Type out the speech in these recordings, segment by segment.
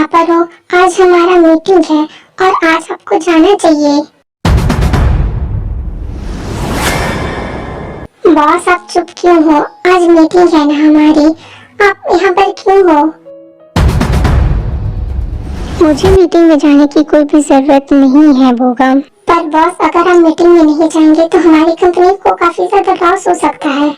यहाँ पर हो? आज हमारा मीटिंग है और आज आपको जाना चाहिए। बॉस आप चुप क्यों हो? आज मीटिंग है ना हमारी, आप यहाँ पर क्यों हो? मुझे मीटिंग में जाने की कोई भी जरूरत नहीं है बोगम। पर बॉस अगर हम मीटिंग में नहीं जाएंगे तो हमारी कंपनी को काफी ज्यादा लॉस हो सकता है।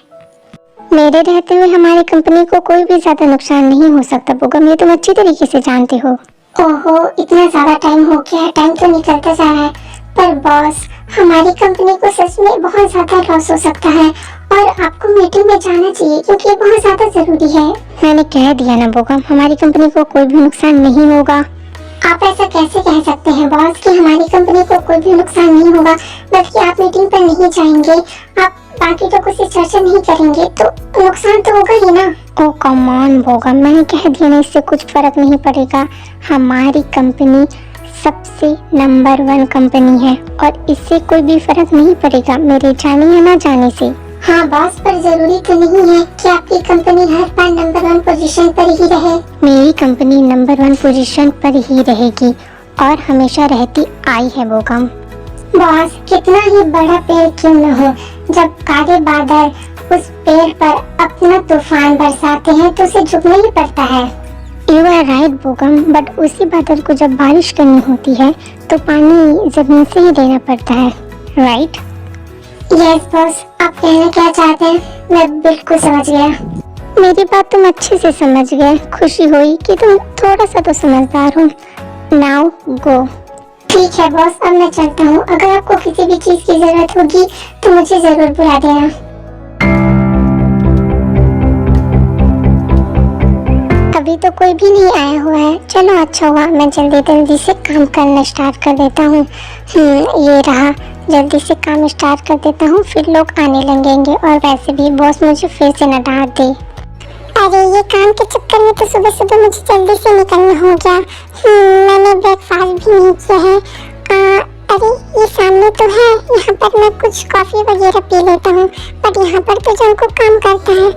मेरे रहते हुए हमारी कंपनी को कोई भी ज्यादा नुकसान नहीं हो सकता बोगम, ये तुम अच्छी तरीके से जानते हो। ओहो, इतना ज्यादा टाइम हो गया है, टाइम तो निकलता जा रहा है। पर बॉस हमारी कंपनी को सच में बहुत ज्यादा लॉस हो सकता है और आपको मीटिंग में जाना चाहिए क्योंकि ये बहुत ज्यादा जरूरी है। मैंने कह दिया ना बोगम, हमारी कंपनी को कोई भी नुकसान नहीं होगा। आप ऐसा कैसे कह सकते हैं बॉस कि हमारी कंपनी को कोई भी नुकसान नहीं होगा, बल्कि आप मीटिंग पर नहीं जाएंगे, आप बाकी लोगों से चर्चा नहीं करेंगे तो नुकसान तो होगा ही ना। ओ कम ऑन बोगम, मैंने कह दिया ना, इससे कुछ फर्क नहीं पड़ेगा। हमारी कंपनी सबसे नंबर 1 कंपनी है और इससे कोई भी फर्क नहीं पड़ेगा मेरे जाने या ना जाने से। हाँ बॉस, पर जरूरी तो नहीं है कि आपकी कंपनी हर बार नंबर 1 पोजीशन पर ही रहे। मेरी कंपनी नंबर 1 पोजीशन पर ही रहेगी और हमेशा रहती आई है बोगम। बॉस कितना ही बड़ा पेड़ क्यों न हो, जब काले बादल उस पेड़ पर अपना तूफान बरसाते हैं तो उसे झुकना ही पड़ता है। यू आर राइट बोगम, बट उसी बादल को जब बारिश करनी होती है तो पानी जमीन से ही देना पड़ता है, राइट? यस बॉस, आप कहना क्या चाहते हैं मैं बिल्कुल समझ गया। मेरी बात तुम अच्छे से समझ गए, खुशी हुई कि तुम थोड़ा सा तो समझदार हो। Now go. ठीक है बॉस, अब मैं चलता हूँ। अगर आपको किसी भी चीज की जरूरत होगी तो मुझे जरूर बुला देना। अभी तो कोई भी नहीं आया हुआ है। चलो अच्छा हुआ, मैं जल्दी जल्दी से काम करना स्टार्ट कर देता हूँ। ये रहा, जल्दी से काम स्टार्ट कर देता हूँ, फिर लोग आने लगेंगे और वैसे भी बॉस मुझे फिर से न डांट दे। अरे ये काम के चक्कर में तो सुबह सुबह मुझे जल्दी से निकलना हो गया। मैंने ब्रेकफास्ट भी नहीं किया है। अरे ये सामने तो है, यहाँ पर मैं कुछ कॉफी वगैरह पी लेता हूँ, पर यहाँ पर तो जंकू काम करता है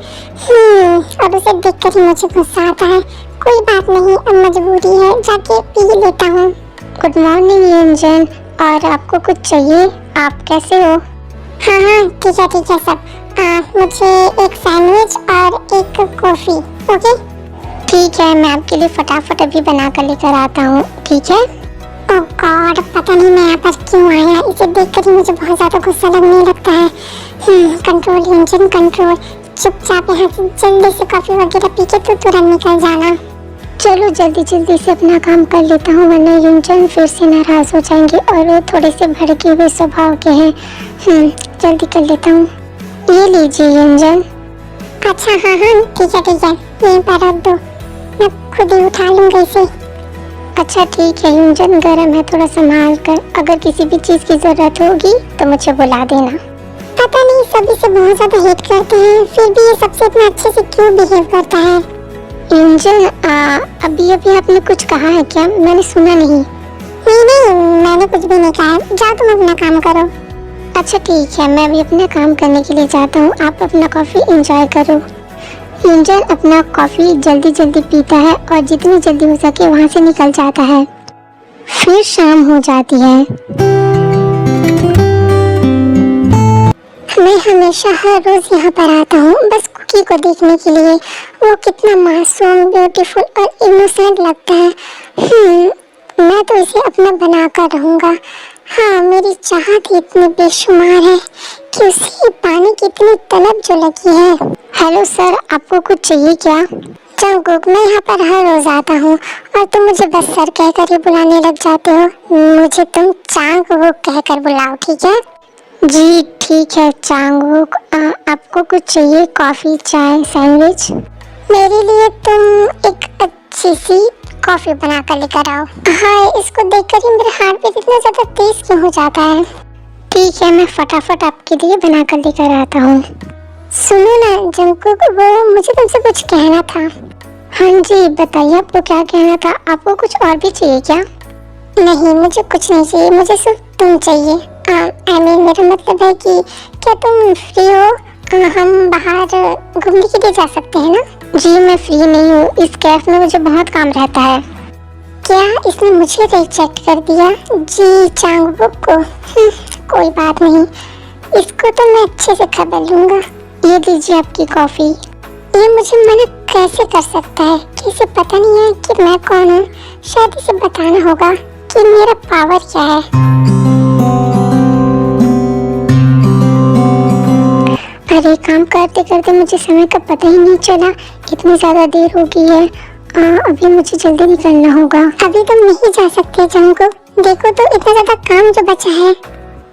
और उसे देखकर ही मुझे गुस्सा आता है। कोई बात नहीं, अब मजबूरी है, जाके पी लेता हूँ। गुड मॉर्निंग यूंजन, और आपको कुछ चाहिए? आप कैसे हो? हाँ हाँ ठीक है सब। मुझे एक सैंडविच और एक कॉफी। ओके ठीक है, मैं आपके लिए फटाफट अभी बना कर लेकर आता हूँ, ठीक है? ओह गॉड, पता नहीं मैं यहाँ पर क्यों आया, इसे देखकर ही मुझे बहुत ज़्यादा गुस्सा लगने लगता है। कंट्रोल यूंजन कंट्रोल, चुपचाप यहाँ से जल्दी से कॉफी वगैरह पी के तो तुरंत निकल जाना। चलो जल्दी जल्दी से अपना काम कर लेता हूँ, वरना यूंजन फिर से नाराज हो जाएंगे और वो थोड़े से भड़के हुए स्वभाव के हैं। जल्दी कर लेता हूँ। ये लीजिए यूंजन। अच्छा हाँ ठीक है, यहीं पर रख दो, मैं खुद ही उठा लूँगा इसे। अच्छा ठीक है यूंजन, गर्म है, थोड़ा संभाल कर। अगर किसी भी चीज़ की ज़रूरत होगी तो मुझे बुला देना। पता नहीं सब इसे बहुत ज़्यादा हेट करते हैं, फिर भी ये सबसे इतना अच्छे से क्यों बिहेव करता है। यूंजन अभी आपने कुछ कहा है क्या? मैंने सुना नहीं। नहीं मैंने कुछ भी नहीं कहा, जाओ तुम अपना काम करो। अच्छा ठीक है, मैं अभी अपना काम करने के लिए जाता हूँ, आप अपना कॉफ़ी एंजॉय करो। यूंजन अपना कॉफ़ी जल्दी जल्दी पीता है और जितनी जल्दी हो सके वहाँ से निकल जाता है। फिर शाम हो जाती है। मैं हमेशा हर रोज यहाँ पर आता हूँ बस कुकी को देखने के लिए। वो कितना मासूम, ब्यूटीफुल और इनोसेंट लगता है। मैं तो इसे अपना बना कर रहूँगा। हाँ, मेरी चाहत इतनी बेशुमार है कि उसे पाने की इतनी तलब जो लगी है। हेलो सर, आपको कुछ चाहिए क्या? जंगकुक, मैं यहाँ पर हर रोज आता हूँ और तुम मुझे बस सर कहकर ही बुलाने लग जाते हो। मुझे तुम चांगकुक कहकर बुलाओ, ठीक है? जी ठीक है चांगकुक। आपको कुछ चाहिए? कॉफ़ी, चाय, सैंडविच? मेरे लिए तुम एक अच्छी सी कॉफ़ी बना कर लेकर आओ। हाँ, इसको देखकर ही मेरे हार्ट बीट इतना ज़्यादा तेज क्यों हो जाता है। ठीक है, मैं फटाफट आपके लिए बना कर लेकर आता हूँ। सुनो ना जंगकुक, वो मुझे तुमसे कुछ कहना था। हाँ जी बताइए, आपको क्या कहना था? आपको कुछ और भी चाहिए क्या? नहीं, मुझे कुछ नहीं चाहिए, मुझे सिर्फ तुम चाहिए। मेरा मतलब है कि क्या तुम फ्री हो? हम बाहर घूमने के लिए जा सकते हैं ना? जी मैं फ्री नहीं हूँ, इस कैफ में मुझे बहुत काम रहता है। क्या इसने मुझे रिजेक्ट कर दिया? जी चांगबुक को। कोई बात नहीं, इसको तो मैं अच्छे से खबर लूंगा। ये लीजिए आपकी कॉफी। ये मुझे मना कैसे कर सकता है? कि इसे पता नहीं है कि मैं कौन हूँ? शायद इसे बताना होगा कि मेरा पावर क्या है। अरे काम करते करते मुझे समय का पता ही नहीं चला, इतनी ज्यादा देर हो गई है। अभी मुझे जल्दी निकलना होगा। अभी तुम नहीं जा सकते जंगकुक, देखो तो इतना ज्यादा काम जो बचा है।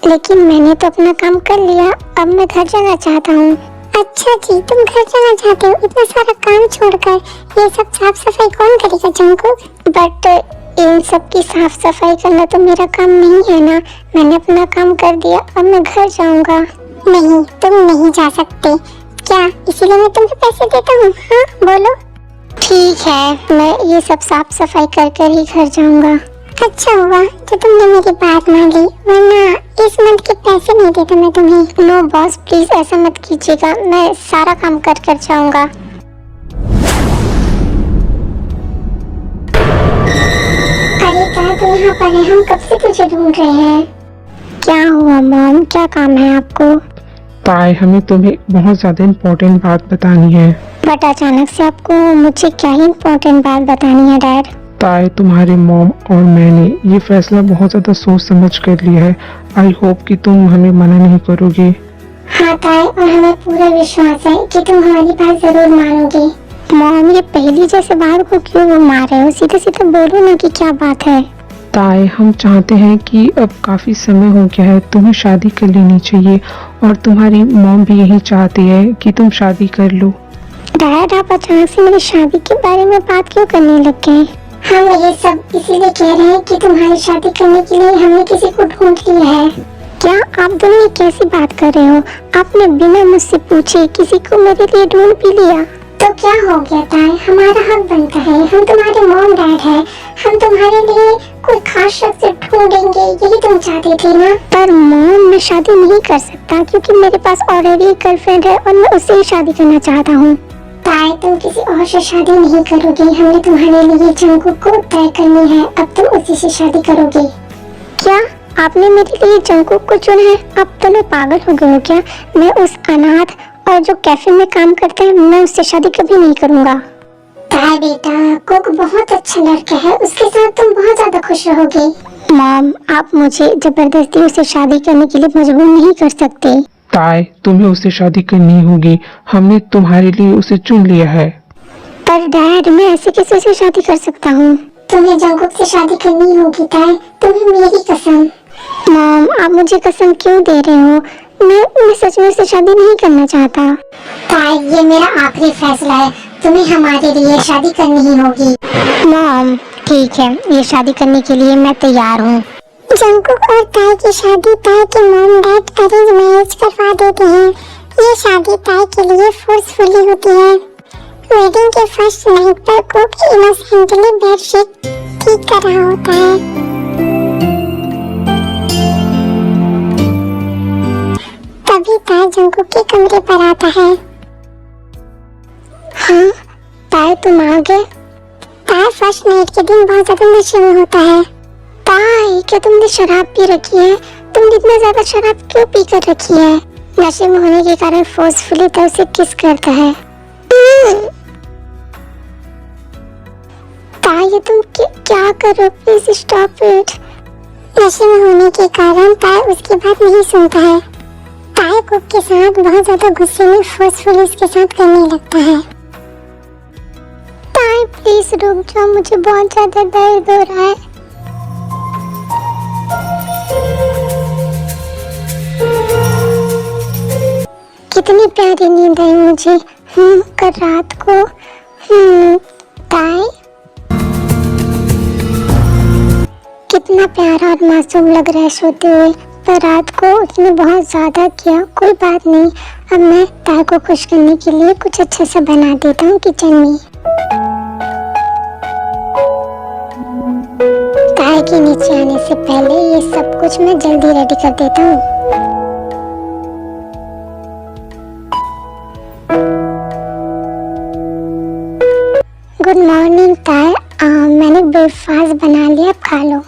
लेकिन मैंने तो अपना काम कर लिया, अब मैं घर जाना चाहता हूँ। अच्छा जी, तुम घर जाना चाहते हो? इतना सारा काम छोड़कर ये सब साफ सफाई कौन करेगा जंगकुक? बट इन सब की साफ सफाई करना तो मेरा काम नहीं है ना। मैंने अपना काम कर दिया, अब मैं घर जाऊंगा। नहीं, तुम नहीं जा सकते। क्या इसीलिए मैं तुम्हें पैसे देता हूँ? हाँ बोलो। ठीक है, मैं ये सब साफ सफाई कर कर ही घर जाऊंगा। अच्छा हुआ जो तुमने मेरी बात मान ली, वरना इस मंथ के पैसे नहीं देता मैं तुम्हें। नो बॉस, प्लीज ऐसा मत कीजिएगा, मैं सारा काम कर कर जाऊंगा। अरे क्या तू यहाँ पर है? हम कब से तुझे ढूंढ रहे हैं। क्या हुआ मॉम, क्या काम है आपको? ताई, हमें तुम्हें बहुत ज़्यादा इम्पोर्टेंट बात बतानी है। बट अचानक से आपको मुझे क्या ही इम्पोर्टेंट बात बतानी है डैड? ताई, तुम्हारी मॉम और मैंने ये फैसला बहुत ज़्यादा सोच समझ कर लिया है। आई होप कि तुम हमें मना नहीं करोगे। हाँ ताई, और हमें पूरा विश्वास है कि तुम हमारी बात जरूर मानोगे। मॉम, ये पहली जैसे बात को क्यों घुमा रहे हो? सीधे सीधे बोलो ना कि क्या बात है। ताई, हम चाहते हैं कि अब काफ़ी समय हो गया है, तुम्हें शादी कर लेनी चाहिए और तुम्हारी मॉम भी यही चाहती है कि तुम शादी कर लो। डैड, आप अचानक से मेरी शादी के बारे में बात क्यों करने लग गए? हम ये सब इसीलिए कह रहे हैं कि तुम्हारी शादी करने के लिए हमने किसी को ढूंढ लिया है। क्या आप दोनों ये कैसी बात कर रहे हो? आपने बिना मुझसे पूछे किसी को मेरे लिए ढूंढ भी लिया। तो क्या हो गया ताई, हमारा हक बनता है, हम तुम्हारे मॉम डैड है, हम तुम्हारे लिए कोई खास शख्स ढूंढेंगे, यही तुम चाहती थी ना? पर मॉम, मैं शादी नहीं कर सकता क्योंकि मेरे पास ऑलरेडी एक गर्लफ्रेंड है और मैं उससे ही शादी करना चाहता हूँ। ताई, तुम किसी और से शादी नहीं करोगी, हमने तुम्हारे लिए जंगकुक को तय करनी है, अब तुम उसी से शादी करोगे। क्या आपने मेरे लिए जंगकुक को चुना है? अब तो मैं पागल हो गई हूँ क्या? मैं उस अनाथ और जो कैफे में काम करता है, मैं उससे शादी कभी नहीं करूँगा। ताई बेटा, कुक बहुत अच्छा लड़का है, उसके साथ तुम बहुत ज्यादा खुश रहोगे। मॉम, आप मुझे जबरदस्ती उससे शादी करने के लिए मजबूर नहीं कर सकते। ताई, तुम्हें उससे शादी करनी होगी, हमने तुम्हारे लिए उसे चुन लिया है। पर डैड, मैं ऐसे किसी से शादी कर सकता हूँ? तुम्हें जंगकुक से शादी करनी होगी ताई, तुम्हें मेरी कसम। मॉम, आप मुझे कसम क्यों दे रहे हो? मैं सच में उससे शादी नहीं करना चाहता। ताई, ये मेरा आखिरी फैसला है, तुम्हें हमारे लिए शादी करनी ही होगी। मॉम, ठीक है, ये शादी करने के लिए मैं तैयार हूँ। जंगकुक और ताई की शादी ताई के मॉम डैड अरेंज मैरिज करवा देते हैं। ये शादी ताई के लिए फोर्सफुली होती है। वेडिंग के फर्स्ट नाइट पर कुक इनोसेंटली बेडशीट ठीक कर रहा होता है। तभी ताई जंगकुक के कमरे पर आता है। हाँ ताई, तुम आ गए। ताई फर्स्ट नाइट के दिन बहुत ज्यादा नशे में होता है। ताई, क्या तुमने शराब पी रखी है? तुमने इतना ज्यादा शराब क्यों पी कर रखी है? नशे में होने के कारण फोर्सफुली तो उसे किस करता है। ताई, ये तुम क्या कर रहे हो? Please stop it. नशे में होने के कारण ताई उसकी बात नहीं सुनता है। ताई कुक के साथ बहुत ज्यादा गुस्से में फोर्सफुली उसके साथ करने लगता है। ताई प्लीज रुक जाओ, मुझे बहुत ज्यादा दर्द हो रहा है। कितनी प्यारी नींद आई मुझे कल रात को। ताई, कितना प्यारा और मासूम लग रहा है सोते हुए, पर रात को उसने बहुत ज्यादा किया। कोई बात नहीं, अब मैं ताई को खुश करने के लिए कुछ अच्छा सा बना देता हूँ किचन में। ताई के नीचे आने से पहले ये सब कुछ मैं जल्दी रेडी कर देता हूँ। गुड मॉर्निंग ताई, मैंने ब्रेकफास्ट खा लो।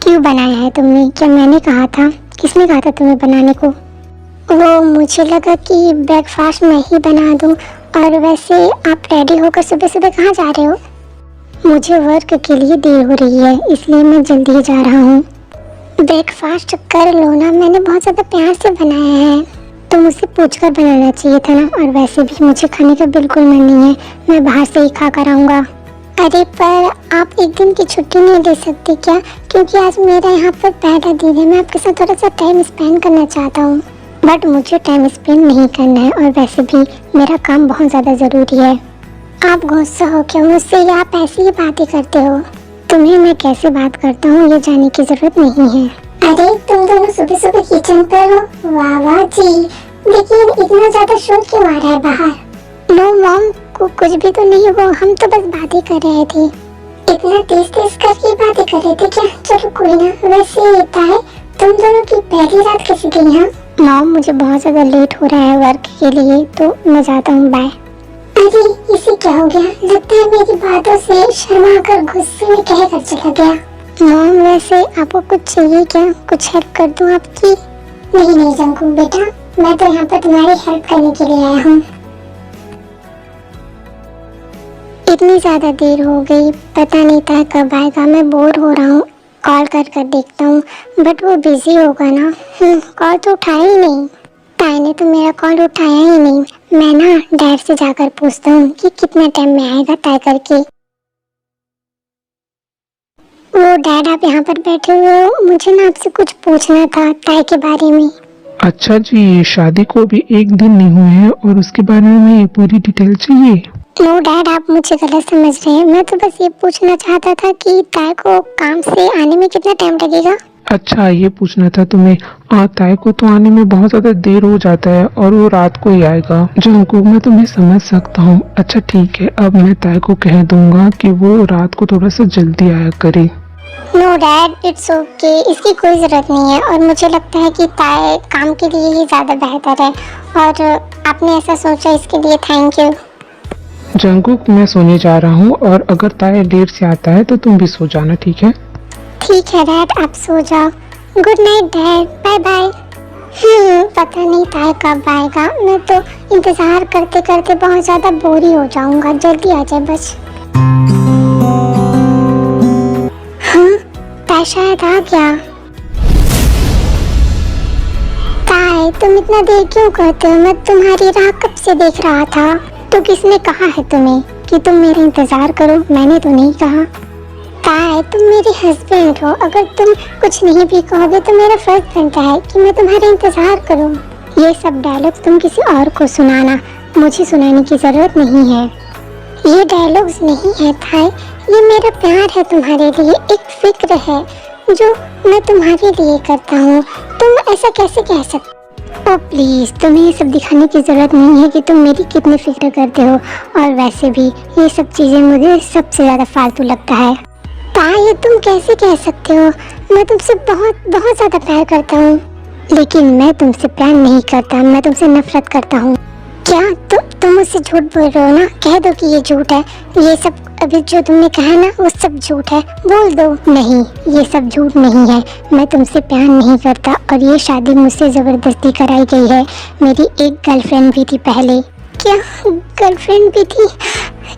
क्यों बनाया है तुमने? क्या मैंने कहा था? किसने कहा था तुम्हें बनाने को? वो मुझे लगा कि ब्रेकफास्ट मैं ही बना दूं। और वैसे आप रेडी होकर सुबह सुबह कहाँ जा रहे हो? मुझे वर्क के लिए देर हो रही है, इसलिए मैं जल्दी जा रहा हूँ। ब्रेकफास्ट कर लो ना, मैंने बहुत ज़्यादा प्यार से बनाया है। तो मुझसे पूछकर बनाना चाहिए था ना। और वैसे भी मुझे खाने का बिल्कुल मन नहीं है, मैं बाहर से ही खा कर आऊँगा। अरे पर आप एक दिन की छुट्टी नहीं ले सकते क्या? क्योंकि आज मेरा यहाँ पर पहला दिन है, मैं आपके साथ थोड़ा सा टाइम स्पेंड करना चाहता हूँ। बट मुझे टाइम स्पेंड नहीं करना है, और वैसे भी मेरा काम बहुत ज़्यादा ज़रूरी है। आप गुस्सा हो क्या मुझसे, या आप ऐसी ही बातें करते हो? तुम्हें मैं कैसे बात करता हूँ ये जानने की जरूरत नहीं है। अरे तुम दोनों सुबह सुबह किचन पर हो? वाह वाह जी, लेकिन इतना ज्यादा शोर क्यों आ रहा है बाहर? नो मॉम, कुछ भी तो नहीं हुआ, हम तो बस बातें कर रहे थे। इतना तेज तेज करके बातें कर रहे थे क्या? चलो कोई ना। वैसे है तुम दोनों की पहली रात कैसी गई? हाँ मॉम, मुझे बहुत ज्यादा लेट हो रहा है वर्क के लिए, तो मैं जाता हूँ, बाय। अरे इसे क्या हो गया? लगता है मेरी बातों से शर्मा कर गुस्से में कह कर चला गया। मॉम वैसे आपको कुछ चाहिए क्या? कुछ हेल्प कर दूं आपकी? नहीं नहीं जंकू बेटा, मैं तो यहाँ पर तुम्हारी हेल्प करने के लिए आया हूँ। इतनी ज्यादा देर हो गई, पता नहीं था कब आएगा। मैं बोर हो रहा हूँ, कॉल कर कर देखता हूँ, बट वो बिजी होगा ना। कॉल तो उठाया ही नहीं। ताई ने तो मेरा कॉल उठाया ही नहीं। मैं ना डैड से जाकर पूछता हूँ कि कितने टाइम में आएगा ताई करके। वो डैड, आप यहाँ पर बैठे हुए हो, मुझे ना आपसे कुछ पूछना था ताई के बारे में। अच्छा जी, शादी को भी एक दिन नहीं हुए हैं और उसके बारे में ये पूरी डिटेल चाहिए? नो डैड, आप मुझे गलत समझ रहे हैं। मैं तो बस ये पूछना चाहता था कि ताई को काम से आने में कितना टाइम लगेगा। अच्छा, ये पूछना था तुम्हें? ताई को तो आने में बहुत ज्यादा देर हो जाता है और वो रात को ही आएगा। जंकू, मैं तुम्हें समझ सकता हूँ। अच्छा ठीक है, अब मैं ताई को कह दूंगा कि वो रात को थोड़ा सा जल्दी आया करे। नो डैड, इट्स ओके, इसकी कोई ज़रूरत नहीं है। और मुझे लगता है कि ताई काम के लिए ही ज़्यादा बेहतर है, और आपने ऐसा सोचा इसके लिए थैंक यू। जंकुक, मैं सोने जा रहा हूँ, और अगर ताई देर से आता है तो तुम भी सो जाना, ठीक है? ठीक है डैड, आप सो जाओ। Good night dad, bye bye. पता नहीं ताई कब आएगा। मैं तो इंतज़ार करते करते बहुत ज़्यादा बोर ही हो जाऊँगा। जल्दी आ जाए बस। हाँ, ताई शायद आ गया। ताई, तुम इतना देर क्यों करते हो? मैं तुम्हारी राह कब से देख रहा था। तो किसने कहा है तुम्हें कि तुम मेरा इंतजार करो? मैंने तो नहीं कहा। ताई, तुम मेरे हस्बैंड हो, अगर तुम कुछ नहीं भी कहोगे तो मेरा फर्ज बनता है कि मैं तुम्हारा इंतजार करूं। ये सब डायलॉग्स तुम किसी और को सुनाना, मुझे सुनाने की जरूरत नहीं है। ये डायलॉग्स नहीं है ताई, ये मेरा प्यार है तुम्हारे लिए, एक फिक्र है जो मैं तुम्हारे लिए करता हूँ। तुम ऐसा कैसे कह सकते? ओ प्लीज़, तुम्हें ये सब दिखाने की ज़रूरत नहीं है कि तुम मेरी कितनी फिक्र करते हो। और वैसे भी ये सब चीज़ें मुझे सबसे ज़्यादा फालतू लगता है। ताई, ये तुम कैसे कह सकते हो? मैं तुमसे बहुत बहुत ज़्यादा प्यार करता हूँ। लेकिन मैं तुमसे प्यार नहीं करता, मैं तुमसे नफरत करता हूँ। क्या तुम मुझसे झूठ बोल रहे हो ना? कह दो कि ये झूठ है। ये सब अभी जो तुमने कहा ना, वो सब झूठ है। बोल दो। नहीं, ये सब झूठ नहीं है। मैं तुमसे प्यार नहीं करता, और ये शादी मुझसे ज़बरदस्ती कराई गई है। मेरी एक गर्लफ्रेंड भी थी पहले। क्या गर्लफ्रेंड भी थी?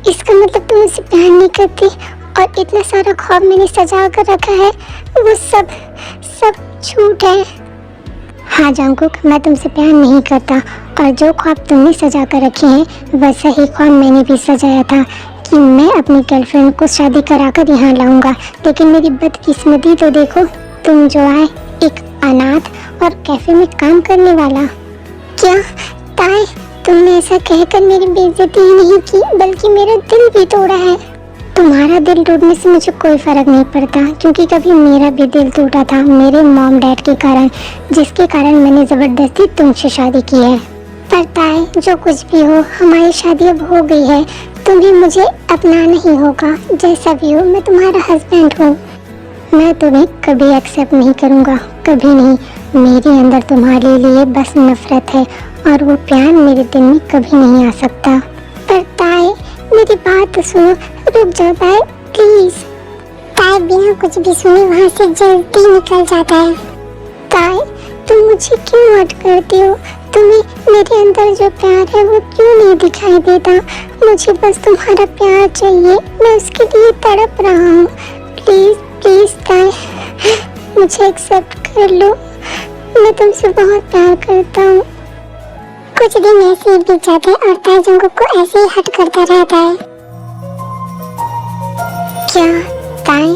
इसका मतलब तुम मुझसे प्यार नहीं करती, और इतना सारा ख्वाब मैंने सजा कर रखा है, वो सब झूठ है। हाँ जंकुक, मैं तुमसे प्यार नहीं करता, और जो ख्वाब तुमने सजा कर रखे हैं वैसा ही ख्वाब मैंने भी सजाया था कि मैं अपनी गर्लफ्रेंड को शादी कराकर यहाँ लाऊंगा। लेकिन मेरी बदकिस्मती तो देखो, तुम जो आए एक अनाथ और कैफे में काम करने वाला। क्या ताई, तुमने ऐसा कहकर मेरी बेइज्जती ही नहीं की, बल्कि मेरा दिल भी तोड़ा है। तुम्हारा दिल टूटने से मुझे कोई फर्क नहीं पड़ता, क्योंकि कभी मेरा भी दिल टूटा था मेरे मॉम डैड के कारण, जिसके कारण मैंने ज़बरदस्ती तुमसे शादी की है। पर ताई, जो कुछ भी हो, हमारी शादी अब हो गई है। तुम्हें मुझे अपनाना ही होगा। जैसा भी हो, मैं तुम्हारा हस्बैंड हूँ। मैं तुम्हें कभी एक्सेप्ट नहीं करूँगा, कभी नहीं। मेरे अंदर तुम्हारे लिए बस नफरत है, और वो प्यार मेरे दिल में कभी नहीं आ सकता। पर ताई, मेरी बात तो सुनो, रुक जाओ ताई, प्लीज। ताई बिना कुछ भी सुने वहाँ से जल्दी निकल जाता है। ताई तुम मुझे क्यों हर्ट करती हो? तुम्हें मेरे अंदर जो प्यार है वो क्यों नहीं दिखाई देता? मुझे बस तुम्हारा प्यार चाहिए, मैं उसके लिए तड़प रहा हूँ। प्लीज प्लीज ताई मुझे एक्सेप्ट कर लो, मैं तुमसे बहुत प्यार करता हूँ। कुछ दिन ऐसे ही बीत जाते हैं और ताई जंगकुक को ऐसे ही हर्ट करता रहता है। क्या ताई?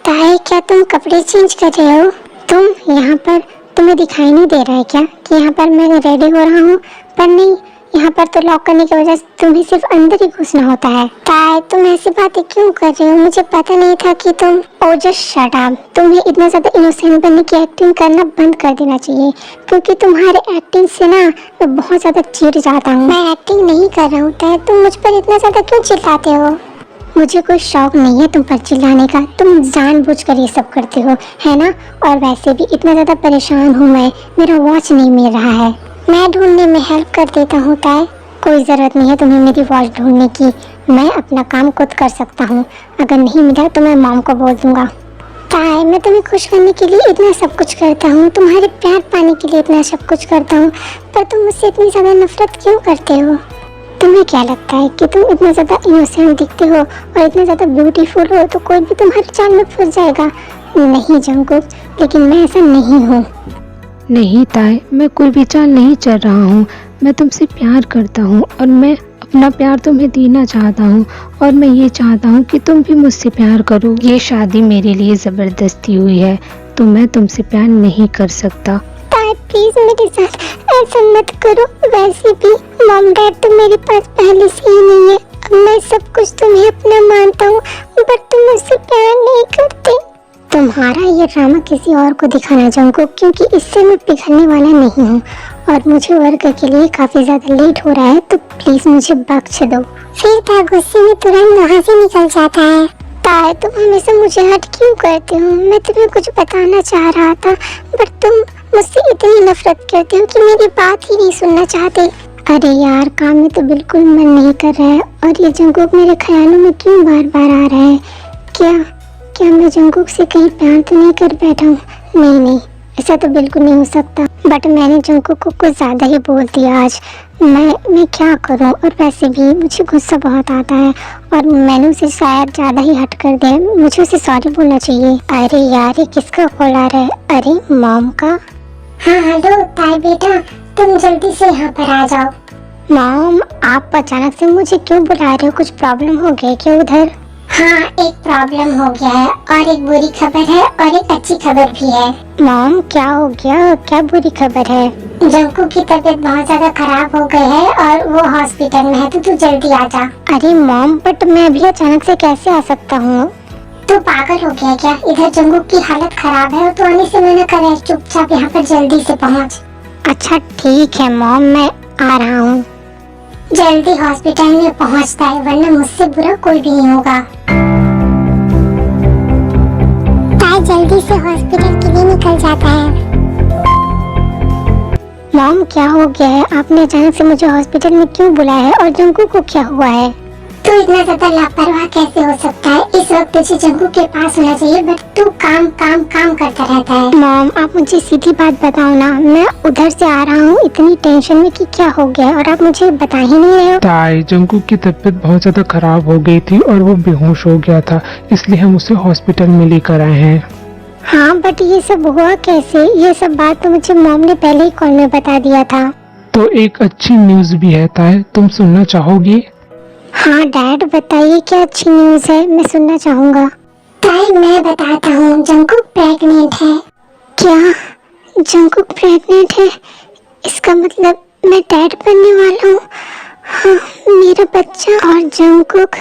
ताई क्या तुम कपड़े चेंज कर रहे हो? तुम यहाँ पर, तुम्हें दिखाई नहीं दे रहा है क्या कि यहाँ पर मैं रेडी हो रहा हूँ? पर नहीं, यहाँ पर तो लॉक करने की वजह से तुम्हें सिर्फ अंदर ही घुसना होता है। ताई तुम ऐसी बातें क्यों कर रहे हो? मुझे पता नहीं था कि तुम। ओ जस्ट शट अप। तुम्हें इतना ज्यादा इनोसेंट बनने की एक्टिंग करना बंद कर देना चाहिए, क्योंकि तुम्हारे एक्टिंग से ना मैं बहुत ज्यादा चिढ़ जाता हूँ। मैं एक्टिंग नहीं कर रहा हूँ ताई, तुम मुझ पर इतना ज्यादा क्यों चिल्लाते हो? मुझे कोई शौक नहीं है तुम पर चिल्लाने का, तुम जानबूझकर ये सब करते हो, है ना? और वैसे भी इतना ज्यादा परेशान हूँ मैं, मेरा वॉच नहीं मिल रहा है। मैं ढूंढने में हेल्प कर देता हूँ ताई, कोई ज़रूरत नहीं है तुम्हें मेरी वॉच ढूंढने की, मैं अपना काम खुद कर सकता हूँ। अगर नहीं मिला तो मैं मॉम को बोल दूंगा। ताई मैं तुम्हें खुश करने के लिए इतना सब कुछ करता हूँ, तुम्हारे प्यार पाने के लिए इतना सब कुछ करता हूँ, पर तुम मुझसे इतनी ज़्यादा नफरत क्यों करते हो? तुम्हें क्या लगता है कि तुम इतना ज़्यादा इनोसेंट दिखते हो और इतना ज़्यादा ब्यूटीफुल हो तो कोई भी तुम्हारे चाल में फंस जाएगा? नहीं जंगकुक, लेकिन मैं ऐसा नहीं हूँ। नहीं ताई, मैं कोई भी चाल नहीं चल रहा हूँ। मैं तुमसे प्यार करता हूँ और मैं अपना प्यार तुम्हें देना चाहता हूँ, और मैं ये चाहता हूँ कि तुम भी मुझसे प्यार करो। ये शादी मेरे लिए ज़बरदस्ती हुई है, तो मैं तुमसे प्यार नहीं कर सकता। ताई प्लीज मेरे साथ ऐसा मत करो, वैसे भी मॉम डैड तो मेरे पास पहले से ही नहीं है। अब मैं सब कुछ तुम्हें अपना मानता हूँ, बट तुम मुझसे प्यार नहीं करते। तुम्हारा ये ड्रामा किसी और को दिखाना जंगकुक, क्योंकि इससे मैं पिघलने वाला नहीं हूँ और मुझे वर्क के लिए काफी ज्यादा लेट हो रहा है, तो प्लीज मुझे बख्श दो। फिर ताई गुस्से में तुरंत वहाँ से निकल जाता है। ताई तुम हमेशा मुझे हर्ट क्यों करते हो? मैं तुम्हें कुछ बताना चाह रहा था, बट तुम मुझसे इतनी नफरत करते हो कि मेरी बात ही नहीं सुनना चाहते। अरे यार, काम में तो बिल्कुल मन नहीं कर रहा है, और ये जंगकुक मेरे ख्यालों में क्यों बार बार आ रहा है? क्या मैं जंगकुक से कहीं प्यार तो नहीं कर बैठा हूँ? नहीं, ऐसा तो बिल्कुल नहीं हो सकता। बट मैंने जंगकुक को कुछ ज़्यादा ही बोल दिया आज। मैं क्या करूँ? और वैसे भी मुझे गुस्सा बहुत आता है, और मैंने उसे शायद ज़्यादा ही हट कर दिया। मुझे उसे सॉरी बोलना चाहिए। अरे यार, ये किसका कॉल आ रहा है? अरे मॉम का। हाँ हेलो ताई बेटा, तुम जल्दी से यहाँ पर आ जाओ। मॉम, आप अचानक से मुझे क्यों बुला रहे हो? कुछ प्रॉब्लम हो गया क्या उधर? हाँ, एक प्रॉब्लम हो गया है, और एक बुरी खबर है और एक अच्छी खबर भी है। मॉम क्या हो गया? क्या बुरी खबर है? जंगकुक की तबीयत बहुत ज्यादा खराब हो गई है और वो हॉस्पिटल में है, तो तू जल्दी आ जा। अरे मॉम, बट मैं अभी अचानक से कैसे आ सकता हूँ? तू पागल हो गया क्या? इधर जंगकुक की हालत खराब है, तो आने से मना कर रहा है। चुपचाप यहाँ पर जल्दी से पहुँच। अच्छा ठीक है मॉम, मैं आ रहा हूँ। जल्दी हॉस्पिटल में पहुँचता है, वरना मुझसे बुरा कोई भी नहीं होगा। ताई जल्दी से हॉस्पिटल के लिए निकल जाता है। मॉम क्या हो गया है? आपने अचानक से मुझे हॉस्पिटल में क्यों बुलाया है, और जंगकुक को क्या हुआ है? तू इतना ज्यादा लापरवाह कैसे हो सकता है? इस वक्त तुझे जंगकुक के पास होना चाहिए, बट तू काम करता रहता है। मॉम आप मुझे सीधी बात बताओ ना, मैं उधर से आ रहा हूँ इतनी टेंशन में कि क्या हो गया, और आप मुझे बता ही नहीं रहे हो। ताई जंगकुक की तबीयत बहुत ज्यादा खराब हो गई थी और वो बेहोश हो गया था, इसलिए हम उसे हॉस्पिटल में लेकर आए हैं। हाँ बट ये सब हुआ कैसे? ये सब बात तो मुझे मॉम ने पहले ही कॉल में बता दिया था। तो एक अच्छी न्यूज भी है ताई, तुम सुनना चाहोगी? हाँ डैड बताइए, क्या अच्छी न्यूज है? मैं सुनना चाहूँगा। ताई मैं बताता हूँ, जंगकुक प्रेग्नेंट है। क्या जंगकुक प्रेग्नेंट है? इसका मतलब मैं डैड बनने वाला हूँ। हाँ, मेरा बच्चा और जंगकुक।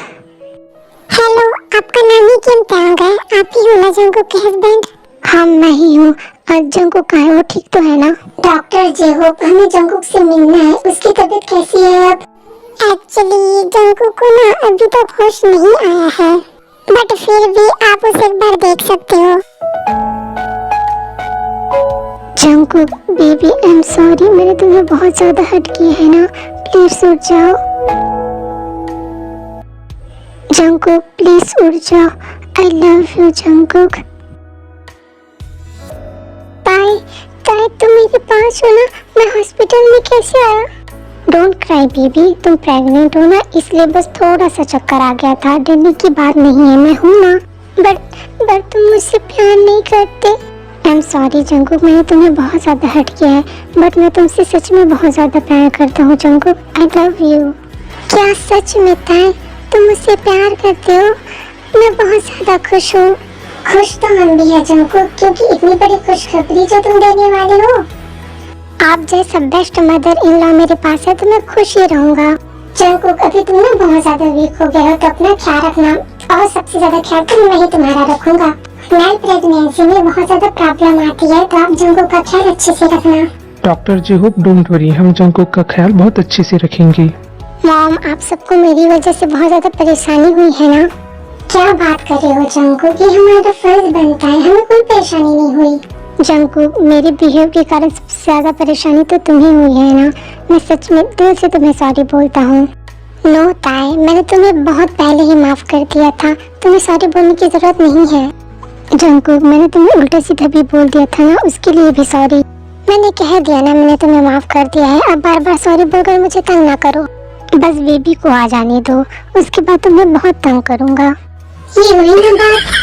हेलो, आपका नाम ही क्यों टांग है? आप ही हो ना जंगकुक के हस्बैंड? हाँ मैं ही हूँ। जंगकुक कहाँ है? वो ठीक तो है ना? डॉक्टर जेहोप, हमें जंगकुक से मिलना है। उसकी तबीयत कैसी है अब? एक्चुअली जंगकुक को ना अभी तक होश नहीं आया है, बट फिर भी आप उसे एक बार देख सकते हो। Jungkook baby I am sorry, मैंने तुम्हें बहुत ज्यादा हर्ट किया है ना, प्लीज उठ जाओ। जंकुक प्लीज उठ जाओ, आई लव यू जंकुक। ताई ताई तुम मेरे पास हो ना, मैं हॉस्पिटल में कैसे आया? डोंट क्राई बेबी, तुम प्रेग्नेंट हो ना, इसलिए बस थोड़ा सा चक्कर आ गया था, डरने की बात नहीं है, मैं हूँ ना। बट तुम मुझसे प्यार नहीं करते। आई एम सॉरी जंकुक, मैंने तुम्हें बहुत ज़्यादा हर्ट किया है, बट मैं तुमसे सच में बहुत ज़्यादा प्यार करता हूँ जंकुक, आई लव यू। क्या सच में ताई तुम मुझसे प्यार करते हो? मैं बहुत ज़्यादा खुश हूँ। खुश तो हम भी है जंकुक, क्योंकि इतनी बड़ी खुशखबरी जो तुम देने वाले हो। आप जैसा बेस्ट मदर इन लॉ मेरे पास है तो मैं खुश ही रहूंगा। जंकुक अभी तुम ना बहुत ज्यादा वीक हो गए हो, तो अपना ख्याल रखना, और सबसे ज्यादा ख्याल तो मैं ही तुम्हारा रखूंगा। नई प्रेगनेंसी में बहुत ज्यादा प्रॉब्लम आती है, तो आप जंकुक का ख्याल अच्छे से रखना। Doctor ji hope don't worry, हम जंकुक का ख्याल बहुत अच्छे से रखेंगे। मॉम आप सबको मेरी वजह से बहुत ज्यादा परेशानी हुई है ना? क्या बात कर रहे हो जंकुक, ये हमारा फर्ज बनता है, हमें कोई परेशानी नहीं हुई। जंकुक मेरे बिहेव के कारण सबसे ज्यादा परेशानी तो तुम्हें हुई है ना, मैं सच में दिल से तुम्हें सॉरी बोलता हूँ। नो ताई, मैंने तुम्हें बहुत पहले ही माफ कर दिया था, तुम्हें सॉरी बोलने की जरूरत नहीं है। जंकुक मैंने तुम्हें उल्टा सीधा भी बोल दिया था ना, उसके लिए भी सॉरी। मैंने कह दिया ना मैंने तुम्हें माफ कर दिया है, अब बार बार सॉरी बोलकर मुझे तंग ना करो। बस बेबी को आ जाने दो, उसके बाद तुम्हें बहुत तंग करूंगा। ये वही ना बात